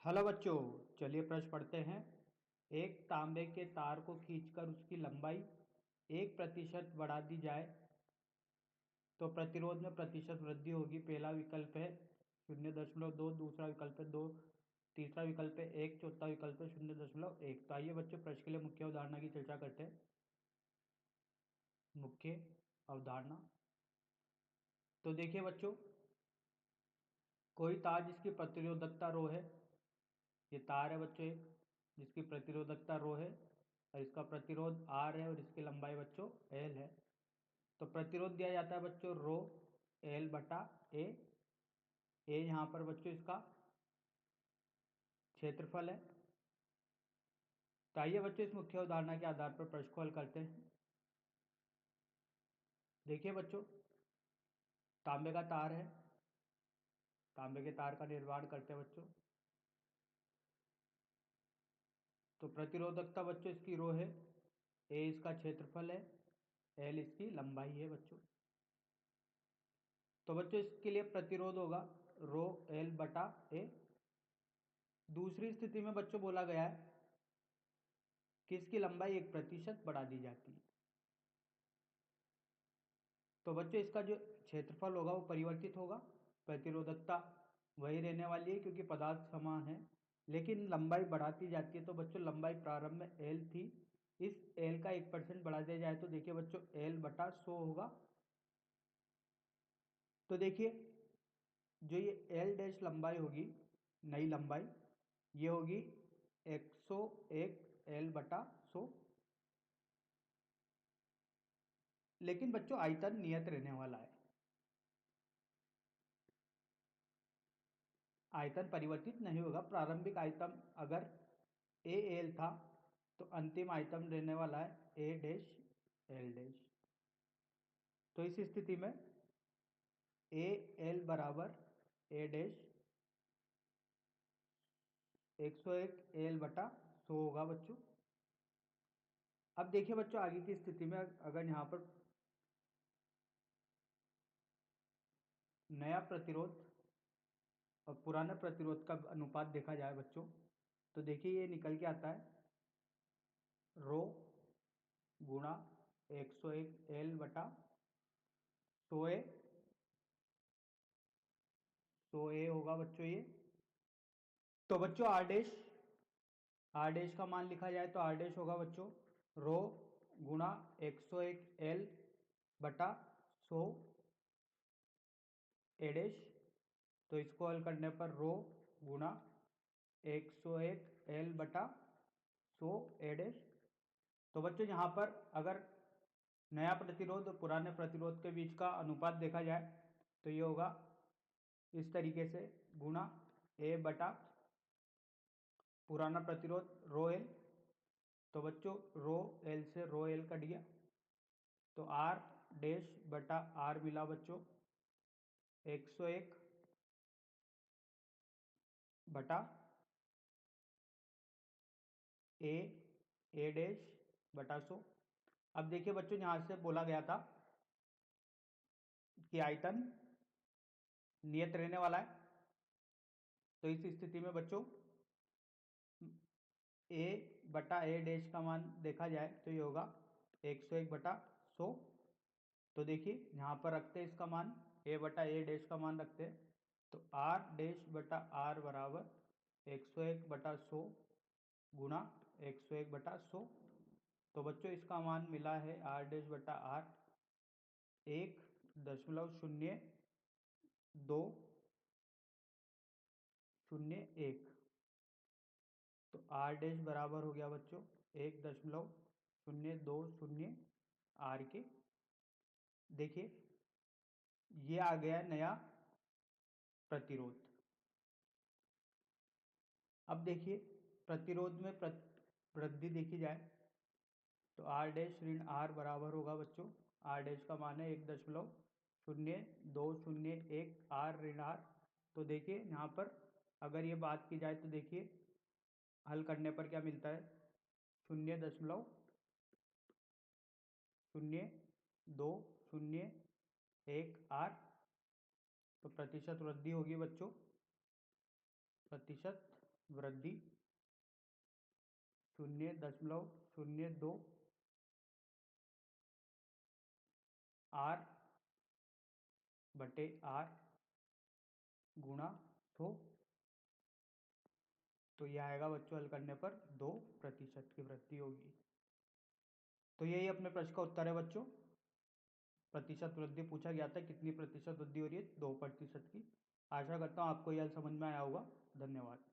Hello बच्चों, चलिए प्रश्न पढ़ते हैं। एक तांबे के तार को खींचकर उसकी लंबाई 1% बढ़ा दी जाए तो प्रतिरोध में प्रतिशत वृद्धि होगी। पहला विकल्प है 0.2, दूसरा विकल्प है 2, तीसरा विकल्प है 1, चौथा विकल्प है 0.1। तो आइए बच्चों प्रश्न के लिए मुख्य अवधारणा की चर्चा करते हैं। मुख्य अवधारणा, तो देखिए बच्चों, कोई तार जिसकी प्रतिरोधकता रो है, ये तार है बच्चों एक जिसकी प्रतिरोधकता रो है और इसका प्रतिरोध आर है और इसकी लंबाई बच्चों एल है। तो प्रतिरोध दिया जाता है बच्चों रो एल बटा ए। ए यहाँ पर बच्चों इसका क्षेत्रफल है। तो आइए बच्चों इस मुख्य उदाहरण के आधार पर प्रश्न को हल करते हैं। देखिए बच्चों, तांबे का तार है, तांबे के तार का निर्माण करते हैं बच्चों। तो प्रतिरोधकता बच्चों इसकी रो है, ए इसका क्षेत्रफल है, एल इसकी लंबाई है बच्चों। तो बच्चों इसके लिए प्रतिरोध होगा रो एल बटा ए। दूसरी स्थिति में बच्चों बोला गया है कि इसकी लंबाई 1% बढ़ा दी जाती है। तो बच्चों इसका जो क्षेत्रफल होगा वो परिवर्तित होगा, प्रतिरोधकता वही रहने वाली है क्योंकि पदार्थ समान है, लेकिन लंबाई बढ़ाती जाती है। तो बच्चों लंबाई प्रारंभ में एल थी, इस एल का 1% बढ़ा दिया जाए तो देखिए बच्चों एल बटा 100 होगा। तो देखिए जो ये एल डैश लंबाई होगी, नई लंबाई, ये होगी 101 एल बटा 100। लेकिन बच्चों आयतन नियत रहने वाला है, आयतन परिवर्तित नहीं होगा। प्रारंभिक आयतन अगर ए एल था तो अंतिम आयतन रहने वाला है ए डैश एल डैश। तो इस स्थिति में ए एल बराबर ए डैश 101 एल बटा 100 होगा बच्चों। अब देखिए बच्चों आगे की स्थिति में अगर यहाँ पर नया प्रतिरोध और पुराने प्रतिरोध का अनुपात देखा जाए बच्चों, तो देखिए ये निकल के आता है रो गुणा 101 एल बटा 100 ए, 100 ए होगा बच्चों ये। तो बच्चों आर डैश का मान लिखा जाए तो आर डैश होगा बच्चों रो गुणा 101 एल बटा 100 ए डैश। तो इसको हल करने पर रो गुणा 101 एल बटा 100 ए डैश। तो बच्चों यहाँ पर अगर नया प्रतिरोध और पुराने प्रतिरोध के बीच का अनुपात देखा जाए तो ये होगा इस तरीके से गुणा ए बटा पुराना प्रतिरोध रो एल। तो बच्चों रो एल से रो एल कट गया तो आर डैश बटा आर मिला बच्चों 101 बटा ए ए डैश बटा 100। अब देखिए बच्चों यहां से बोला गया था कि आयतन नियत रहने वाला है। तो इस स्थिति में बच्चों ए बटा ए डैश का मान देखा जाए तो ये होगा 101 बटा 100। तो देखिए यहाँ पर रखते हैं इसका मान, ए बटा ए डैश का मान रखते हैं तो आर डैश बटा आर बराबर 101 बटा 100 गुणा 101 बटा 100। तो बच्चों इसका मान मिला है आर डैश बटा आर 1.201। तो आर डैश बराबर हो गया बच्चों 1.020 आर के। देखिए ये आ गया नया प्रतिरोध। अब देखिए प्रतिरोध में वृद्धि देखी जाए तो आर डैश ऋण आर बराबर होगा बच्चों, आर डैश का मान है 1.0201 आर ऋण आर। तो देखिए यहाँ पर अगर ये बात की जाए तो देखिए हल करने पर क्या मिलता है 0.0201 आर। तो प्रतिशत वृद्धि होगी बच्चों, प्रतिशत वृद्धि 0.02 R बटे R गुणा 100। तो यह आएगा बच्चों, हल करने पर 2% की वृद्धि होगी। तो यही अपने प्रश्न का उत्तर है बच्चों। प्रतिशत वृद्धि पूछा गया था, कितनी प्रतिशत वृद्धि हो रही है? 2% की। आशा करता हूँ आपको यह समझ में आया होगा। धन्यवाद।